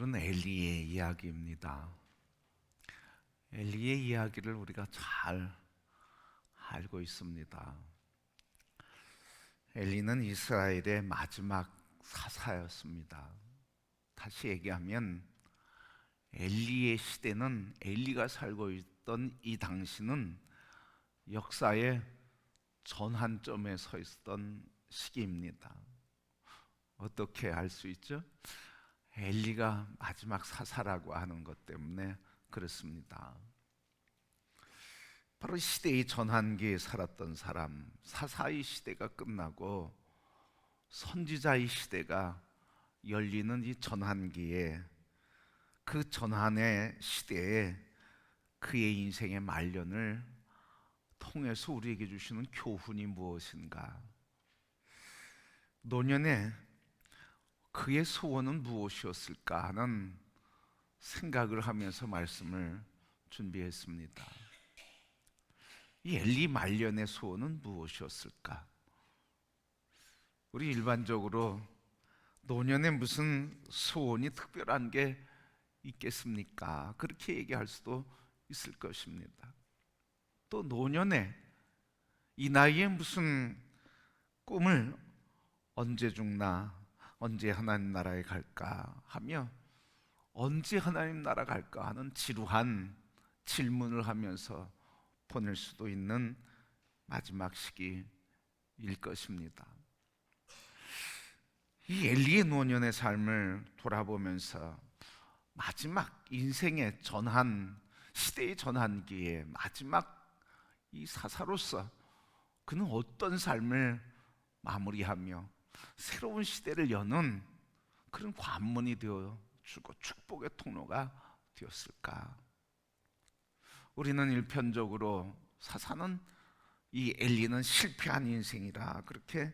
오늘은 엘리의 이야기입니다. 엘리의 이야기를 우리가 잘 알고 있습니다. 엘리는 이스라엘의 마지막 사사였습니다. 다시 얘기하면 엘리의 시대는, 엘리가 살고 있던 이 당시는 역사의 전환점에 서 있었던 시기입니다. 어떻게 알 수 있죠? 엘리가 마지막 사사라고 하는 것 때문에 그렇습니다. 바로 시대의 전환기에 살았던 사람, 사사의 시대가 끝나고 선지자의 시대가 열리는 이 전환기에, 그 전환의 시대에 그의 인생의 말년을 통해서 우리에게 주시는 교훈이 무엇인가? 노년에 그의 소원은 무엇이었을까 하는 생각을 하면서 말씀을 준비했습니다. 이 엘리 말년의 소원은 무엇이었을까? 우리 일반적으로 노년에 무슨 소원이 특별한 게 있겠습니까? 그렇게 얘기할 수도 있을 것입니다. 또 노년에 이 나이에 무슨 꿈을, 언제 죽나, 언제 하나님 나라에 갈까 하며, 언제 하나님 나라 갈까 하는 지루한 질문을 하면서 보낼 수도 있는 마지막 시기일 것입니다. 이 엘리의 노년의 삶을 돌아보면서 마지막 인생의 전환, 시대의 전환기에 마지막 이 사사로서 그는 어떤 삶을 마무리하며 새로운 시대를 여는 그런 관문이 되어주고 축복의 통로가 되었을까? 우리는 일편적으로 사사는, 이 엘리는 실패한 인생이라 그렇게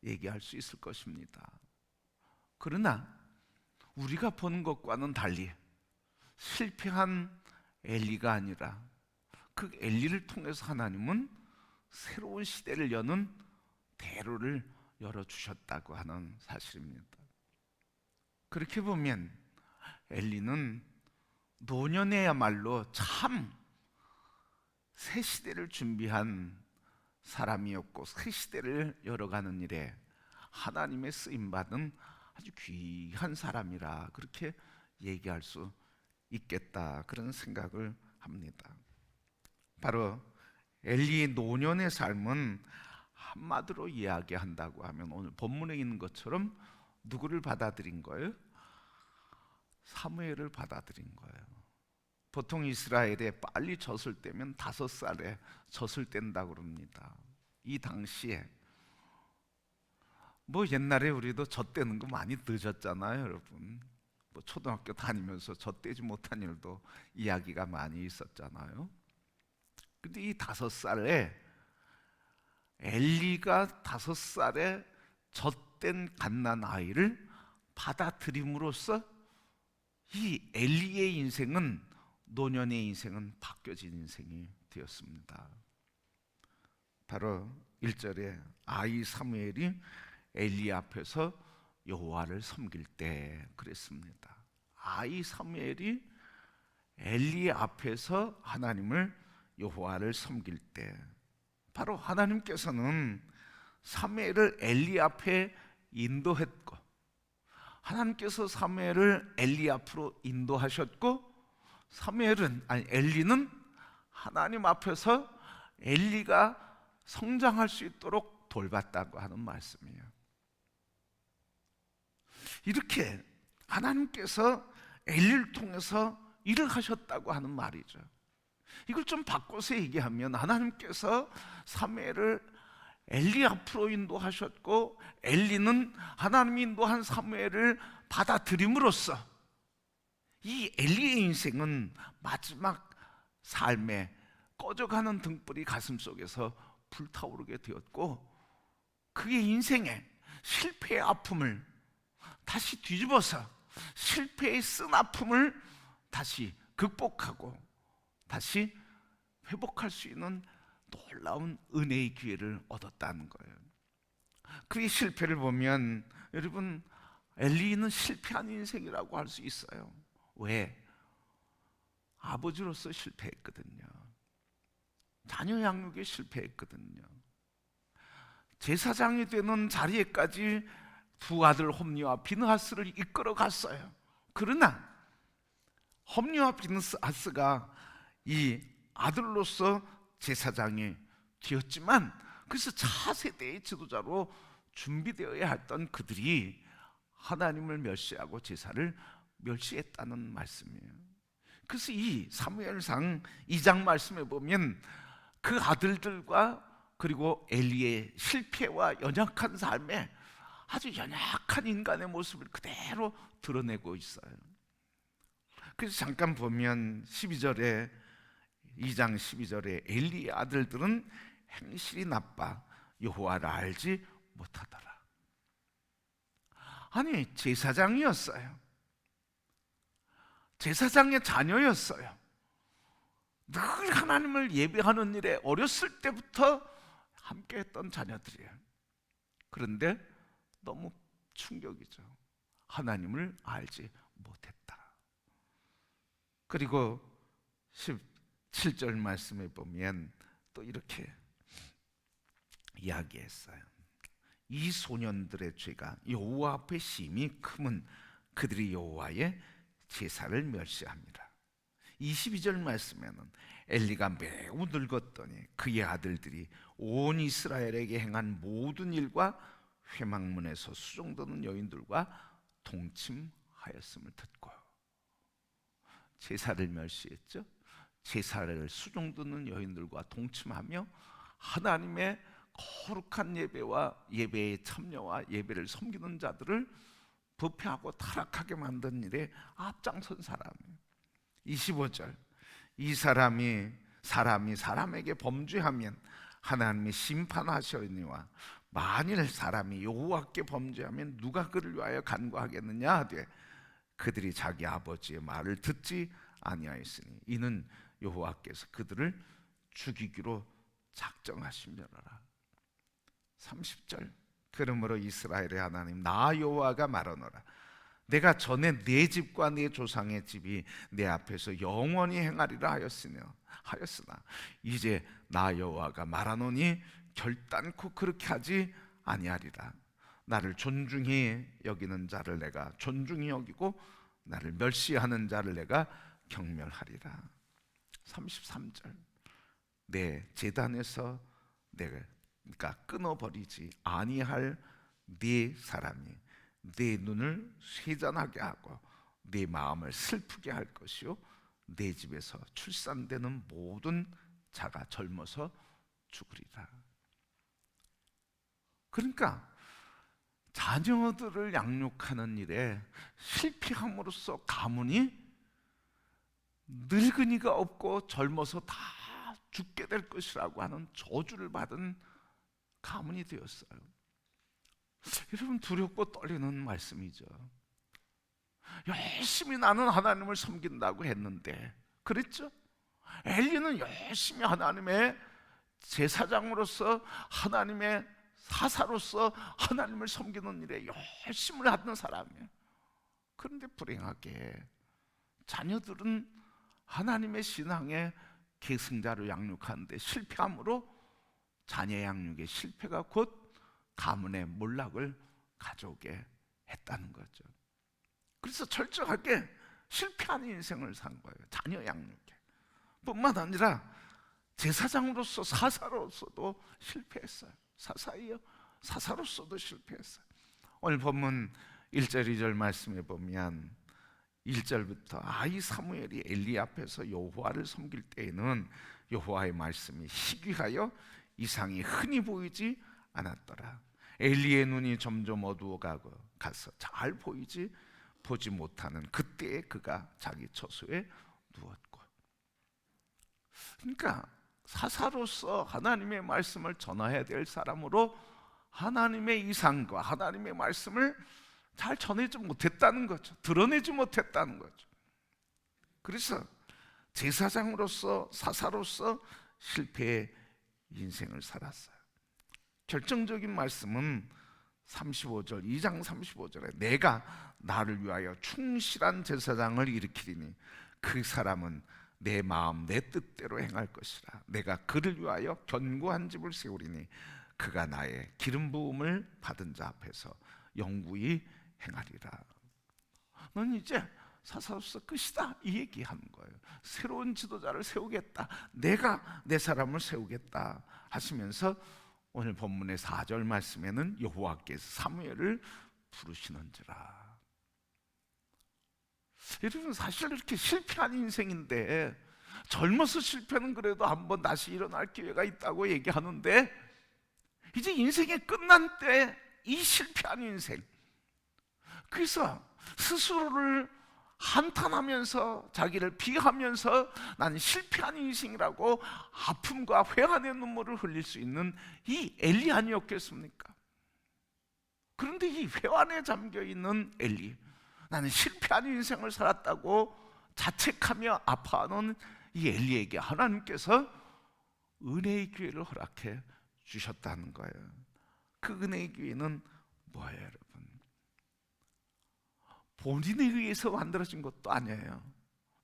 얘기할 수 있을 것입니다. 그러나 우리가 보는 것과는 달리 실패한 엘리가 아니라 그 엘리를 통해서 하나님은 새로운 시대를 여는 대로를 열어주셨다고 하는 사실입니다. 그렇게 보면 엘리는 노년에야말로 참 새 시대를 준비한 사람이었고, 새 시대를 열어가는 일에 하나님의 쓰임받은 아주 귀한 사람이라 그렇게 얘기할 수 있겠다, 그런 생각을 합니다. 바로 엘리의 노년의 삶은 한마디로 이야기한다고 하면 오늘 본문에 있는 것처럼 누구를 받아들인 거예요? 사무엘을 받아들인 거예요. 보통 이스라엘에 빨리 젖을 때면 5살에 젖을 뗀다고 그럽니다. 이 당시에 뭐 옛날에 우리도 젖 떼는 거 많이 늦었잖아요, 여러분. 뭐 초등학교 다니면서 젖 떼지 못한 일도 이야기가 많이 있었잖아요. 근데 이 5살에, 엘리가 5살에 젖된 갓난 아이를 받아들임으로써 이 엘리의 인생은, 노년의 인생은 바뀌어진 인생이 되었습니다. 바로 1절에 아이 사무엘이 엘리 앞에서 여호와를 섬길 때 그랬습니다. 아이 사무엘이 엘리 앞에서 하나님을, 여호와를 섬길 때, 바로 하나님께서는 사무엘을 엘리 앞에 인도했고, 하나님께서 사무엘을 엘리 앞으로 인도하셨고, 엘리는 하나님 앞에서 엘리가 성장할 수 있도록 돌봤다고 하는 말씀이에요. 이렇게 하나님께서 엘리를 통해서 일을 하셨다고 하는 말이죠. 이걸 좀 바꿔서 얘기하면 하나님께서 사무엘을 엘리 앞으로 인도하셨고, 엘리는 하나님이 인도한 사무엘을 받아들임으로써 이 엘리의 인생은 마지막 삶에 꺼져가는 등불이 가슴속에서 불타오르게 되었고, 그의 인생에 실패의 아픔을 다시 뒤집어서 실패의 쓴 아픔을 다시 극복하고 다시 회복할 수 있는 놀라운 은혜의 기회를 얻었다는 거예요. 그의 실패를 보면 여러분, 엘리는 실패한 인생이라고 할 수 있어요. 왜? 아버지로서 실패했거든요. 자녀 양육에 실패했거든요. 제사장이 되는 자리에까지 두 아들 홈리와 비느하스를 이끌어 갔어요. 그러나 홈리와 비느하스가 이 아들로서 제사장이 되었지만, 그래서 차세대의 지도자로 준비되어야 했던 그들이 하나님을 멸시하고 제사를 멸시했다는 말씀이에요. 그래서 이 사무엘상 2장 말씀에 보면 그 아들들과 그리고 엘리의 실패와 연약한 삶에 아주 연약한 인간의 모습을 그대로 드러내고 있어요. 그래서 잠깐 보면 12절에 2장 12절에 엘리의 아들들은 행실이 나빠 여호와를 알지 못하더라. 아니, 제사장이었어요. 제사장의 자녀였어요. 늘 하나님을 예배하는 일에 어렸을 때부터 함께했던 자녀들이에요. 그런데 너무 충격이죠. 하나님을 알지 못했다. 그리고 17절 말씀에 보면 또 이렇게 이야기했어요. 이 소년들의 죄가 여호와 앞에 심히 크면 그들이 여호와의 제사를 멸시합니다. 22절 말씀에는 엘리가 매우 늙었더니 그의 아들들이 온 이스라엘에게 행한 모든 일과 회막문에서 수종드는 여인들과 동침하였음을 듣고, 제사를 멸시했죠. 제사를 수종드는 여인들과 동침하며 하나님의 거룩한 예배와 예배의 참여와 예배를 섬기는 자들을 부패하고 타락하게 만든 일에 앞장선 사람이에요. 25절, 이 사람이 사람에게 범죄하면 하나님이 심판하시려니와 만일 사람이 여호와께 범죄하면 누가 그를 위하여 간구하겠느냐 하되 그들이 자기 아버지의 말을 듣지 아니하였으니 이는 여호와께서 그들을 죽이기로 작정하심이라. 30절, 그러므로 이스라엘의 하나님 나 여호와가 말하노라. 내가 전에 내 집과 내 조상의 집이 내 앞에서 영원히 행하리라 하였으나 이제 나 여호와가 말하노니 결단코 그렇게 하지 아니하리라. 나를 존중히 여기는 자를 내가 존중히 여기고 나를 멸시하는 자를 내가 경멸하리라. 33절, 내 제단에서 내가 끊어버리지 아니할 네 사람이 내 눈을 쇠잔하게 하고 내 마음을 슬프게 할 것이요 내 집에서 출산되는 모든 자가 젊어서 죽으리라. 그러니까 자녀들을 양육하는 일에 실패함으로써 가문이 늙은이가 없고 젊어서 다 죽게 될 것이라고 하는 저주를 받은 가문이 되었어요. 여러분, 두렵고 떨리는 말씀이죠. 열심히 나는 하나님을 섬긴다고 했는데, 그랬죠? 엘리는 열심히 하나님의 제사장으로서 하나님의 사사로서 하나님을 섬기는 일에 열심을 하는 사람이에요. 그런데 불행하게 자녀들은 하나님의 신앙의 계승자로 양육하는데 실패함으로 자녀 양육의 실패가 곧 가문의 몰락을 가져오게 했다는 거죠. 그래서 철저하게 실패하는 인생을 산 거예요. 자녀 양육에 뿐만 아니라 제사장으로서 사사로서도 실패했어요. 사사로서도 실패했어요. 오늘 본문 1절 2절 말씀에 보면 1절부터 아이 사무엘이 엘리 앞에서 여호와를 섬길 때에는 여호와의 말씀이 희귀하여 이상이 흔히 보이지 않았더라. 엘리의 눈이 점점 가서 잘 보지 못하는 그때에 그가 자기 처소에 누웠고. 그러니까 사사로서 하나님의 말씀을 전해야 될 사람으로 하나님의 이상과 하나님의 말씀을 잘 전하지 못했다는 거죠. 드러내지 못했다는 거죠. 그래서 제사장으로서 사사로서 실패의 인생을 살았어요. 결정적인 말씀은 35절, 2장 35절에 내가 나를 위하여 충실한 제사장을 일으키리니 그 사람은 내 마음 내 뜻대로 행할 것이라. 내가 그를 위하여 견고한 집을 세우리니 그가 나의 기름 부음을 받은 자 앞에서 영구히 행하리라. 넌 이제 사사로서 끝이다, 이 얘기하는 거예요. 새로운 지도자를 세우겠다, 내가 내 사람을 세우겠다 하시면서 오늘 본문의 4절 말씀에는 여호와께서 사무엘을 부르시는지라. 여러분, 사실 이렇게 실패한 인생인데, 젊어서 실패는 그래도 한번 다시 일어날 기회가 있다고 얘기하는데, 이제 인생이 끝난 때 이 실패한 인생, 그래서 스스로를 한탄하면서 자기를 비하면서 나는 실패한 인생이라고 아픔과 회한의 눈물을 흘릴 수 있는 이 엘리 아니었겠습니까? 그런데 이 회한에 잠겨있는 엘리, 나는 실패한 인생을 살았다고 자책하며 아파하는 이 엘리에게 하나님께서 은혜의 기회를 허락해 주셨다는 거예요. 그 은혜의 기회는 뭐예요, 여러분? 본인에 의해서 만들어진 것도 아니에요.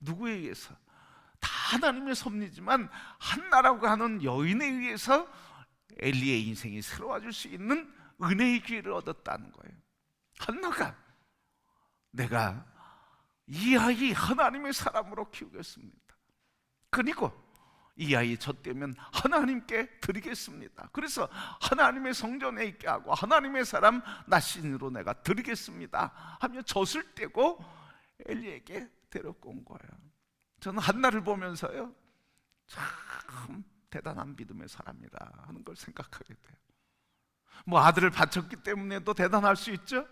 누구에 의해서? 다 하나님의 섭리지만 한나라고 하는 여인에 의해서 엘리의 인생이 새로워질 수 있는 은혜의 기회를 얻었다는 거예요. 한나가 내가 이 아이 하나님의 사람으로 키우겠습니다. 그리고 이 아이 젖되면 하나님께 드리겠습니다. 그래서 하나님의 성전에 있게 하고 하나님의 사람 나신으로 내가 드리겠습니다 하며 젖을 떼고 엘리에게 데려고 온 거예요. 저는 한나를 보면서요, 참 대단한 믿음의 사람이라 하는 걸 생각하게 돼요. 뭐 아들을 바쳤기 때문에도 대단할 수 있죠.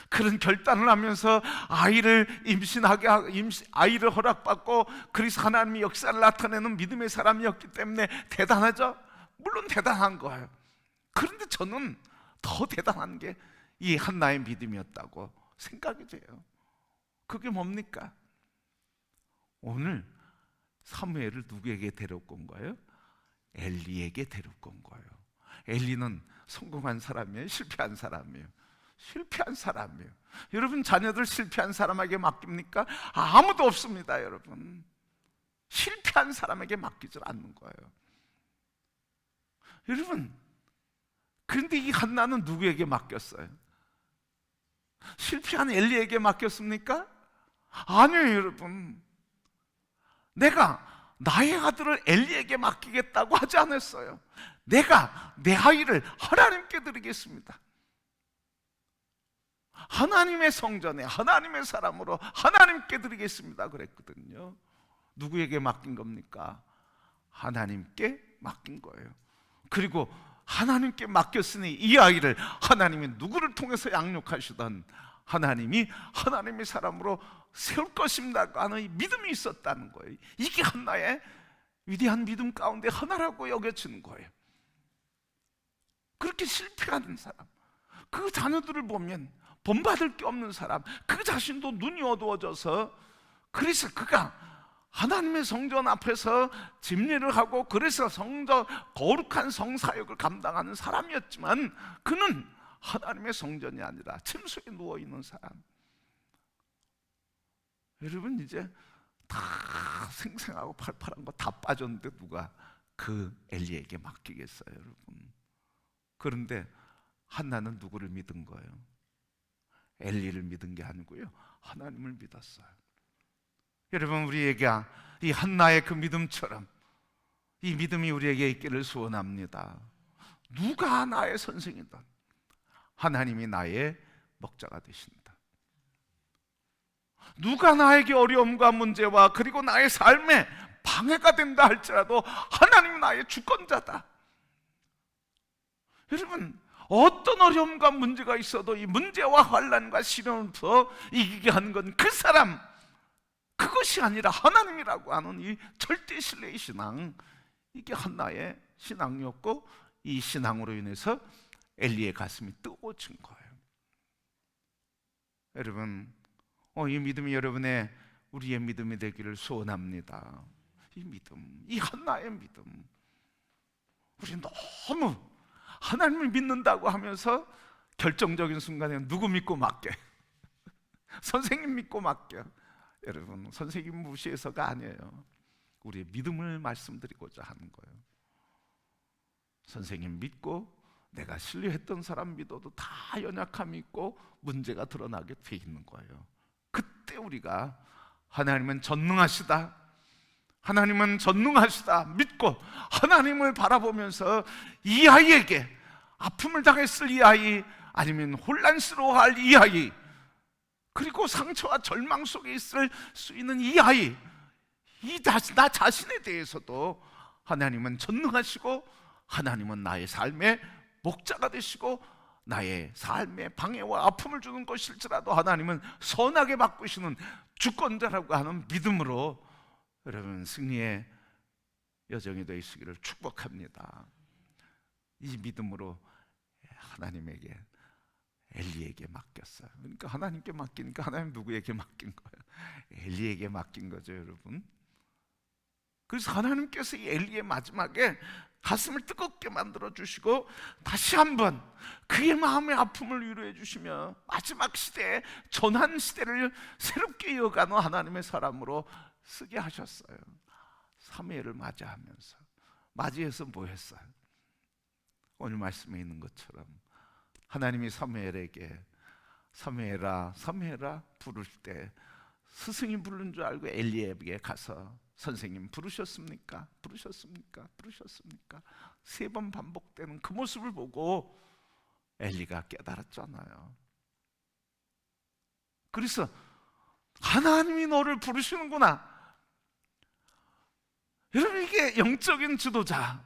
그런 결단을 하면서 아이를 임신하게 하고 아이를 허락받고 그래서 하나님의 역사를 나타내는 믿음의 사람이었기 때문에 대단하죠. 물론 대단한 거예요. 그런데 저는 더 대단한 게 이 한나의 믿음이었다고 생각이 돼요. 그게 뭡니까? 오늘 사무엘을 누구에게 데려고 온 거예요? 엘리에게 데려고 온 거예요. 엘리는 성공한 사람이에요? 실패한 사람이에요? 실패한 사람이에요. 여러분, 자녀들 실패한 사람에게 맡깁니까? 아무도 없습니다, 여러분. 실패한 사람에게 맡기질 않는 거예요. 여러분, 그런데 이 한나는 누구에게 맡겼어요? 실패한 엘리에게 맡겼습니까? 아니에요, 여러분. 내가 나의 아들을 엘리에게 맡기겠다고 하지 않았어요. 내가 내 아이를 하나님께 드리겠습니다. 하나님의 성전에 하나님의 사람으로 하나님께 드리겠습니다 그랬거든요. 누구에게 맡긴 겁니까? 하나님께 맡긴 거예요. 그리고 하나님께 맡겼으니 이 아이를 하나님이 누구를 통해서 양육하시던 하나님이 하나님의 사람으로 세울 것입니다 하는 이 믿음이 있었다는 거예요. 이게 한나의 위대한 믿음 가운데 하나라고 여겨지는 거예요. 그렇게 실패하는 사람, 그 자녀들을 보면 본받을 게 없는 사람, 그 자신도 눈이 어두워져서, 그래서 그가 하나님의 성전 앞에서 집례를 하고 그래서 성전 거룩한 성사역을 감당하는 사람이었지만 그는 하나님의 성전이 아니라 침소에 누워있는 사람. 여러분, 이제 다 생생하고 팔팔한 거 다 빠졌는데 누가 그 엘리에게 맡기겠어요, 여러분? 그런데 한나는 누구를 믿은 거예요? 엘리를 믿은 게 아니고요, 하나님을 믿었어요. 여러분, 우리에게 이 한나의 그 믿음처럼 이 믿음이 우리에게 있기를 소원합니다. 누가 나의 선생이든 하나님이 나의 목자가 되신다. 누가 나에게 어려움과 문제와 그리고 나의 삶에 방해가 된다 할지라도 하나님이 나의 주권자다. 여러분, 어떤 어려움과 문제가 있어도 이 문제와 환난과 시련부터 이기게 하는 건 그 사람, 그것이 아니라 하나님이라고 하는 이 절대 신뢰의 신앙, 이게 한나의 신앙이었고 이 신앙으로 인해서 엘리의 가슴이 뜨거워진 거예요. 여러분, 이 믿음이 여러분의 우리의 믿음이 되기를 소원합니다. 이 믿음, 이 한나의 믿음, 우리 너무 하나님을 믿는다고 하면서 결정적인 순간에 누구 믿고 맡게? 선생님 믿고 맡겨. 여러분, 선생님 무시해서가 아니에요. 우리의 믿음을 말씀드리고자 하는 거예요. 선생님 믿고 내가 신뢰했던 사람 믿어도 다 연약함이 있고 문제가 드러나게 돼 있는 거예요. 그때 우리가 하나님은 전능하시다, 하나님은 전능하시다 믿고 하나님을 바라보면서 이 아이에게, 아픔을 당했을 이 아이, 아니면 혼란스러워할 이 아이, 그리고 상처와 절망 속에 있을 수 있는 이 아이, 나 자신에 대해서도 하나님은 전능하시고 하나님은 나의 삶의 목자가 되시고 나의 삶에 방해와 아픔을 주는 것일지라도 하나님은 선하게 바꾸시는 주권자라고 하는 믿음으로 여러분 승리의 여정이 되시기를 축복합니다. 이 믿음으로 하나님에게, 엘리에게 맡겼어요. 그러니까 하나님께 맡기니까 하나님 누구에게 맡긴 거예요? 엘리에게 맡긴 거죠, 여러분. 그래서 하나님께서 이 엘리의 마지막에 가슴을 뜨겁게 만들어 주시고 다시 한번 그의 마음의 아픔을 위로해 주시며 마지막 시대에, 전환 시대를 새롭게 이어가는 하나님의 사람으로 쓰게 하셨어요. 사무엘을 맞이해서 뭐 했어요? 오늘 말씀에 있는 것처럼 하나님이 사무엘에게 사무엘아 사무엘아 부를 때 스승이 부른 줄 알고 엘리에게 가서 선생님 부르셨습니까? 부르셨습니까? 부르셨습니까? 3번 반복되는 그 모습을 보고 엘리가 깨달았잖아요. 그래서 하나님이 너를 부르시는구나. 여러분, 이게 영적인 지도자,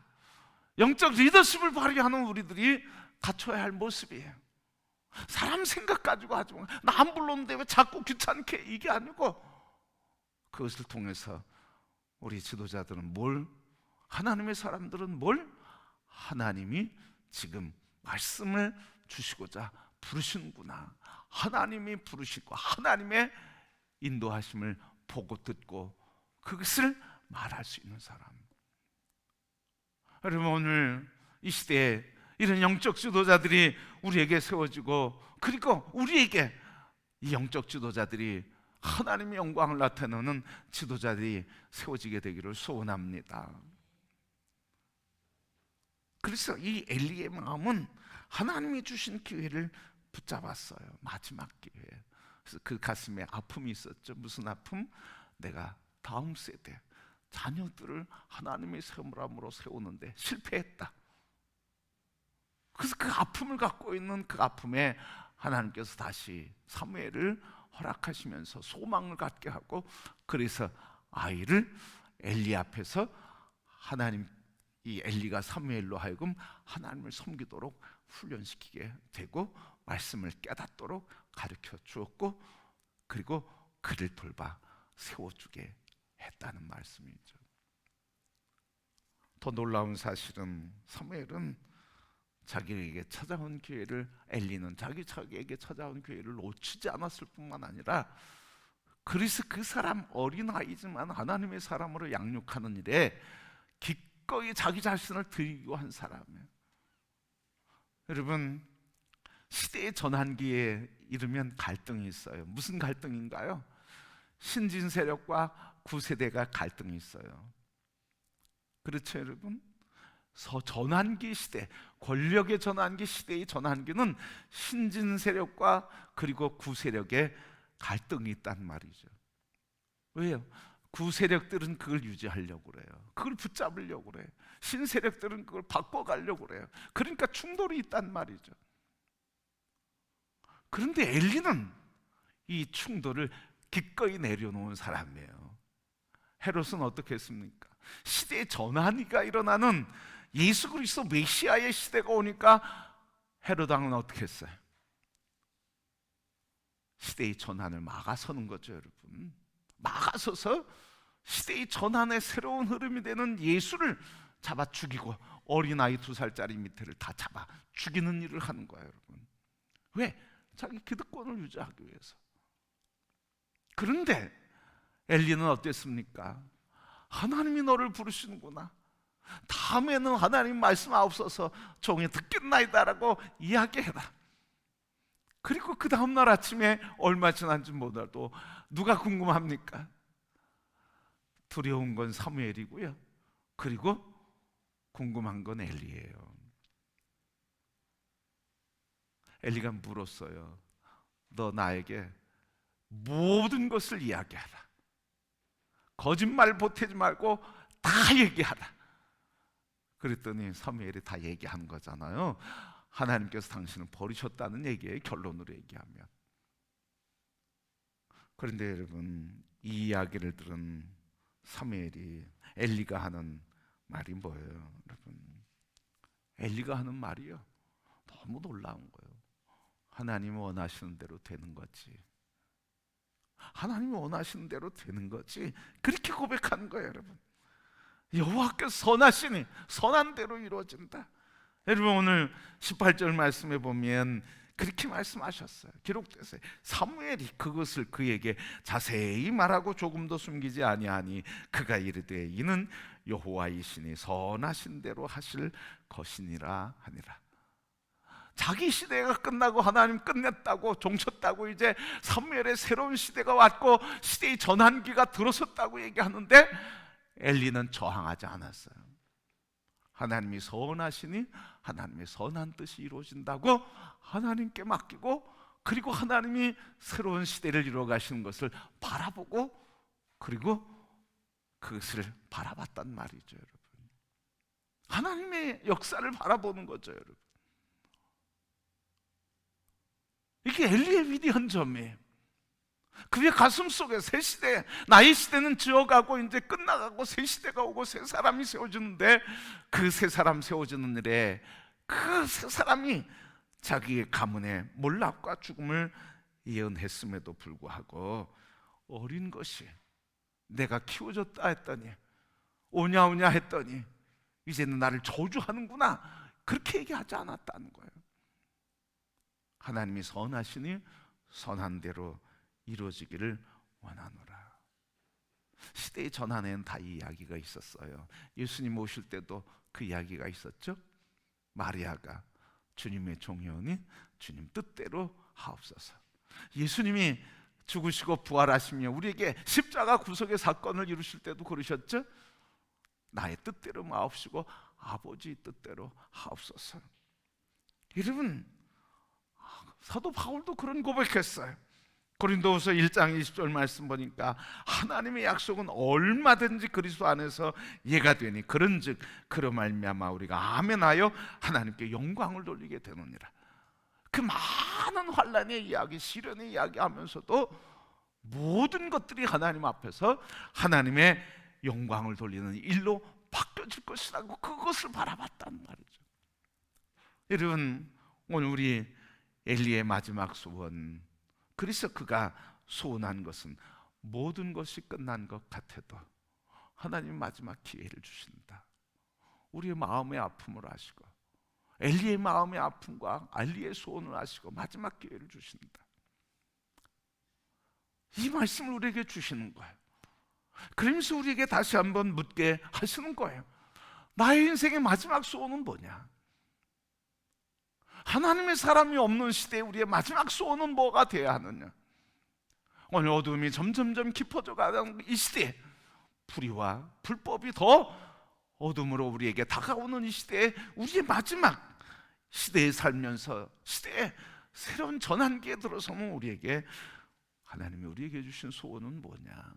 영적 리더십을 발휘하는 우리들이 갖춰야 할 모습이에요. 사람 생각 가지고 하지 마. 나 안 불렀는데 왜 자꾸 귀찮게, 이게 아니고 그것을 통해서 우리 지도자들은 하나님의 사람들은 하나님이 지금 말씀을 주시고자 부르시는구나, 하나님이 부르시고 하나님의 인도하심을 보고 듣고 그것을 말할 수 있는 사람. 여러분, 오늘 이 시대에 이런 영적 지도자들이 우리에게 세워지고, 그리고 우리에게 이 영적 지도자들이 하나님의 영광을 나타내는 지도자들이 세워지게 되기를 소원합니다. 그래서 이 엘리의 마음은 하나님이 주신 기회를 붙잡았어요. 마지막 기회. 그래서 그 가슴에 아픔이 있었죠. 무슨 아픔? 내가 다음 세대 자녀들을 하나님의 사람으로 세우는데 실패했다. 그래서 그 아픔을 갖고 있는 그 아픔에 하나님께서 다시 사무엘을 허락하시면서 소망을 갖게 하고, 그래서 아이를 엘리 앞에서 이 엘리가 사무엘로 하여금 하나님을 섬기도록 훈련시키게 되고 말씀을 깨닫도록 가르쳐 주었고, 그리고 그를 돌봐 세워주게 했다는 말씀이죠. 더 놀라운 사실은 사무엘은 자기에게 찾아온 기회를, 엘리는 자기에게 찾아온 기회를 놓치지 않았을 뿐만 아니라, 그래서 그 사람 어린아이지만 하나님의 사람으로 양육하는 일에 기꺼이 자기 자신을 드리고 한 사람이에요. 여러분, 시대의 전환기에 이르면 갈등이 있어요. 무슨 갈등인가요? 신진 세력과 구세대가 갈등이 있어요. 그렇죠, 여러분? 전환기 시대, 권력의 전환기 시대의 전환기는 신진 세력과 그리고 구세력의 갈등이 있단 말이죠. 왜요? 구세력들은 그걸 유지하려고 그래요. 그걸 붙잡으려고 그래요. 신세력들은 그걸 바꿔가려고 그래요. 그러니까 충돌이 있단 말이죠. 그런데 엘리는 이 충돌을 기꺼이 내려놓은 사람이에요. 헤롯은 어떻게 했습니까? 시대의 전환기가 일어나는 예수 그리스도 메시아의 시대가 오니까 헤롯 왕은 어떻게 했어요? 시대의 전환을 막아서는 거죠, 여러분. 막아서서 시대의 전환의 새로운 흐름이 되는 예수를 잡아 죽이고 어린아이 2살짜리 밑에를 다 잡아 죽이는 일을 하는 거예요, 여러분. 왜? 자기 기득권을 유지하기 위해서. 그런데 엘리는 어땠습니까? 하나님이 너를 부르시는구나, 다음에는 하나님 말씀하옵소서 종이 듣겠나이다라고 이야기해라. 그리고 그 다음날 아침에 얼마 지난지 몰라도 누가 궁금합니까? 두려운 건 사무엘이고요, 그리고 궁금한 건 엘리예요. 엘리가 물었어요. 너 나에게 모든 것을 이야기하라. 거짓말 보태지 말고 다 얘기하라. 그랬더니 사무엘이 다 얘기한 거잖아요. 하나님께서 당신을 버리셨다는 얘기의 결론으로 얘기하면. 그런데 여러분, 이 이야기를 들은 사무엘이, 엘리가 하는 말이 뭐예요? 여러분, 엘리가 하는 말이요, 너무 놀라운 거예요. 하나님이 원하시는 대로 되는 거지. 하나님이 원하시는 대로 되는 거지. 그렇게 고백하는 거예요, 여러분. 여호와께서 선하시니 선한 대로 이루어진다. 여러분, 오늘 18절 말씀에 보면 그렇게 말씀하셨어요. 기록됐어요. 사무엘이 그것을 그에게 자세히 말하고 조금도 숨기지 아니하니 그가 이르되 이는 여호와이시니 선하신 대로 하실 것이니라 하니라. 자기 시대가 끝나고 하나님 끝냈다고, 종쳤다고, 이제 사무엘의 새로운 시대가 왔고 시대의 전환기가 들어섰다고 얘기하는데 엘리는 저항하지 않았어요. 하나님이 선하시니 하나님의 선한 뜻이 이루어진다고 하나님께 맡기고, 그리고 하나님이 새로운 시대를 이루어 가시는 것을 바라보고, 그리고 그것을 바라봤단 말이죠, 여러분. 하나님의 역사를 바라보는 거죠, 여러분. 이게 엘리의 위대한 점이에요. 그의 가슴 속에 새 시대, 나의 시대는 지어가고 이제 끝나가고 새 시대가 오고 새 사람이 세워지는데, 그 새 사람 세워지는 일에 그 새 사람이 자기의 가문의 몰락과 죽음을 예언했음에도 불구하고 어린 것이 내가 키워줬다 했더니, 오냐 오냐 했더니 이제는 나를 저주하는구나, 그렇게 얘기하지 않았다는 거예요. 하나님이 선하시니 선한 대로 이루어지기를 원하노라. 시대의 전환에는 다 이 이야기가 있었어요. 예수님 오실 때도 그 이야기가 있었죠. 마리아가 주님의 종이오니 주님 뜻대로 하옵소서. 예수님이 죽으시고 부활하시며 우리에게 십자가 구속의 사건을 이루실 때도 그러셨죠. 나의 뜻대로 마옵시고 아버지 뜻대로 하옵소서. 여러분, 사도 바울도 그런 고백했어요. 고린도후서 1장 20절 말씀 보니까 하나님의 약속은 얼마든지 그리스도 안에서 예가 되니 그런즉 그로 말미암아 우리가 아멘하여 하나님께 영광을 돌리게 되느니라. 그 많은 환난의 이야기, 시련의 이야기 하면서도 모든 것들이 하나님 앞에서 하나님의 영광을 돌리는 일로 바뀌어질 것이라고 그것을 바라봤단 말이죠. 여러분, 오늘 우리 엘리의 마지막 소원, 그래서 그가 소원한 것은 모든 것이 끝난 것 같아도 하나님 마지막 기회를 주신다. 우리의 마음의 아픔을 아시고 엘리의 마음의 아픔과 엘리의 소원을 아시고 마지막 기회를 주신다. 이 말씀을 우리에게 주시는 거예요. 그러면서 우리에게 다시 한번 묻게 하시는 거예요. 나의 인생의 마지막 소원은 뭐냐? 하나님의 사람이 없는 시대에 우리의 마지막 소원은 뭐가 되어야 하느냐? 오늘 어둠이 점점점 깊어져 가는 이 시대에 불의와 불법이 더 어둠으로 우리에게 다가오는 이 시대에 우리의 마지막 시대에 살면서 시대의 새로운 전환기에 들어서면 우리에게 하나님이 우리에게 주신 소원은 뭐냐?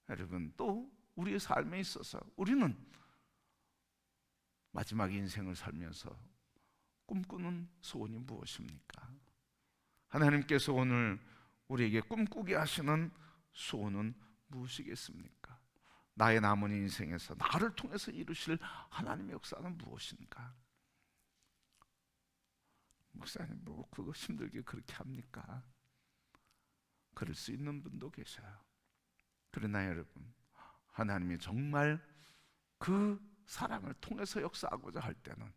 여러분, 또 우리의 삶에 있어서 우리는 마지막 인생을 살면서 꿈꾸는 소원이 무엇입니까? 하나님께서 오늘 우리에게 꿈꾸게 하시는 소원은 무엇이겠습니까? 나의 남은 인생에서 나를 통해서 이루실 하나님의 역사는 무엇인가? 목사님, 뭐 그거 힘들게 그렇게 합니까? 그럴 수 있는 분도 계셔요. 그러나 여러분, 하나님이 정말 그 사람을 통해서 역사하고자 할 때는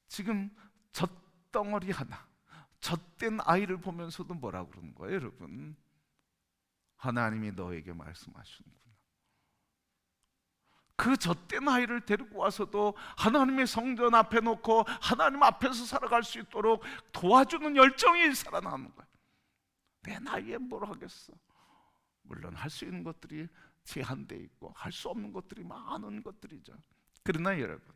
지금 젖덩어리 하나, 젖된 아이를 보면서도 뭐라고 그러는 거예요, 여러분? 하나님이 너에게 말씀하시는구나. 그 젖된 아이를 데리고 와서도 하나님의 성전 앞에 놓고 하나님 앞에서 살아갈 수 있도록 도와주는 열정이 살아나는 거예요. 내 나이에 뭘 하겠어. 물론 할 수 있는 것들이 제한되어 있고 할 수 없는 것들이 많은 것들이죠. 그러나 여러분,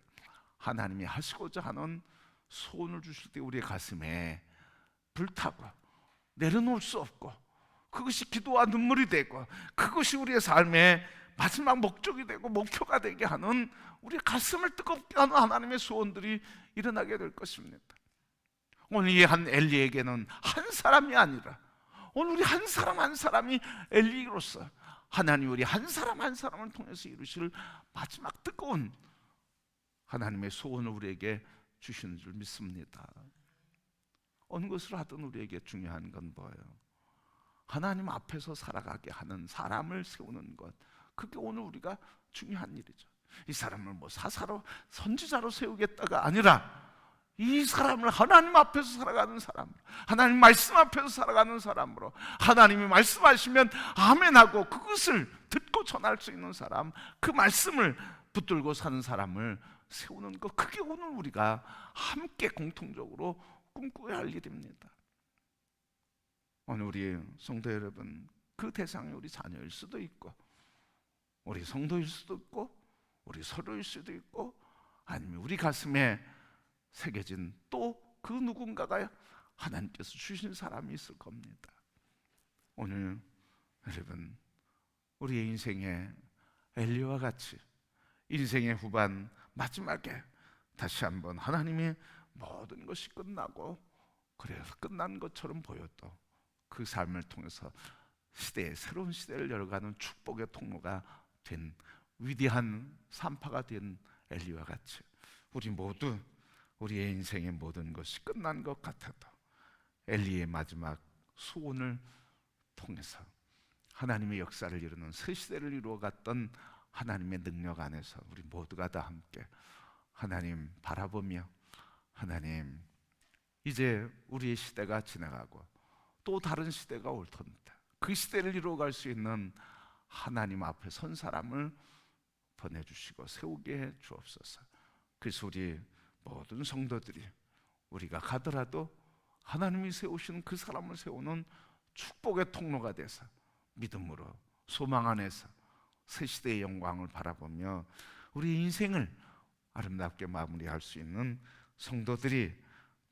하나님이 하시고자 하는 소원을 주실 때 우리의 가슴에 불타고 내려놓을 수 없고, 그것이 기도와 눈물이 되고 그것이 우리의 삶의 마지막 목적이 되고 목표가 되게 하는, 우리의 가슴을 뜨겁게 하는 하나님의 소원들이 일어나게 될 것입니다. 오늘 이 한 엘리에게는 한 사람이 아니라 오늘 우리 한 사람 한 사람이 엘리로서 하나님 우리 한 사람 한 사람을 통해서 이루실 마지막 뜨거운 하나님의 소원을 우리에게 주시는 줄 믿습니다. 어느 것을 하든 우리에게 중요한 건 뭐예요? 하나님 앞에서 살아가게 하는 사람을 세우는 것, 그게 오늘 우리가 중요한 일이죠. 이 사람을 뭐 사사로 선지자로 세우겠다가 아니라 이 사람을 하나님 앞에서 살아가는 사람, 하나님 말씀 앞에서 살아가는 사람으로, 하나님이 말씀하시면 아멘하고 그것을 듣고 전할 수 있는 사람, 그 말씀을 붙들고 사는 사람을 세우는 것, 그게 오늘 우리가 함께 공통적으로 꿈꿔야 할 일입니다. 오늘 우리 성도 여러분, 그 대상이 우리 자녀일 수도 있고 우리 성도일 수도 있고 우리 서로일 수도 있고, 아니면 우리 가슴에 새겨진 또 그 누군가가 하나님께서 주신 사람이 있을 겁니다. 오늘 여러분, 우리의 인생의 엘리와 같이 인생의 후반 마지막에 다시 한번 하나님의 모든 것이 끝나고 그래서 끝난 것처럼 보여도 그 삶을 통해서 시대의 새로운 시대를 열어가는 축복의 통로가 된 위대한 산파가 된 엘리와 같이 우리 모두 우리의 인생의 모든 것이 끝난 것 같아도 엘리의 마지막 소원을 통해서 하나님의 역사를 이루는 새 시대를 이루어갔던 하나님의 능력 안에서 우리 모두가 다 함께 하나님 바라보며, 하나님 이제 우리의 시대가 지나가고 또 다른 시대가 올 텐데 그 시대를 이루어갈 수 있는 하나님 앞에 선 사람을 보내주시고 세우게 해 주옵소서. 그래서 우리 모든 성도들이 우리가 가더라도 하나님이 세우시는 그 사람을 세우는 축복의 통로가 돼서 믿음으로 소망 안에서 새 시대의 영광을 바라보며 우리 인생을 아름답게 마무리할 수 있는 성도들이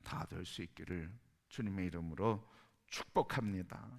다 될 수 있기를 주님의 이름으로 축복합니다.